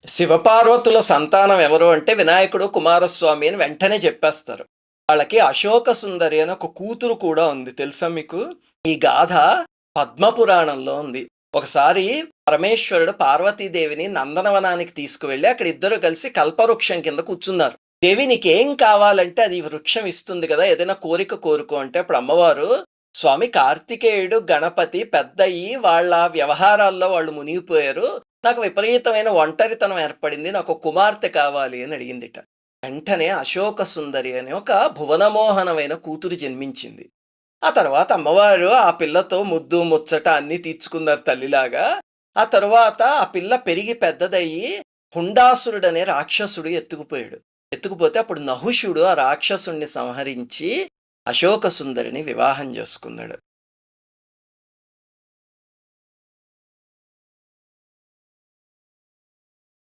శివపార్వతుల సంతానం ఎవరు అంటే వినాయకుడు, కుమారస్వామి అని వెంటనే చెప్పేస్తారు. వాళ్ళకి అశోక సుందరి అని ఒక కూతురు కూడా ఉంది. తెలుసా మీకు? ఈ గాథ పద్మపురాణంలో ఉంది. ఒకసారి పరమేశ్వరుడు పార్వతీదేవిని నందనవనానికి తీసుకువెళ్ళి అక్కడ ఇద్దరు కలిసి కల్పవృక్షం కింద కూర్చున్నారు. దేవి నీకేం కావాలంటే అది ఈ వృక్షం ఇస్తుంది కదా! ఏదైనా కోరిక కోరుకో అంటే అప్పుడు అమ్మవారు స్వామి కార్తికేయుడు, గణపతి పెద్దయ్యి వాళ్ళ వ్యవహారాల్లో వాళ్ళు మునిగిపోయారు. నాకు విపరీతమైన ఒంటరితనం ఏర్పడింది. నాకు కుమార్తె కావాలి అని అడిగిందిట. వెంటనే అశోక సుందరి అనే ఒక భువనమోహనమైన కూతురు జన్మించింది. ఆ తర్వాత అమ్మవారు ఆ పిల్లతో ముద్దు, ముచ్చట అన్నీ తీర్చుకున్నారు తల్లిలాగా. ఆ తరువాత ఆ పిల్ల పెరిగి పెద్దదయ్యి హుండాసురుడనే రాక్షసుడు ఎత్తుకుపోయాడు. ఎత్తుకుపోతే అప్పుడు నహుషుడు ఆ రాక్షసుడిని సంహరించి అశోక సుందరిని వివాహం చేసుకున్నాడు.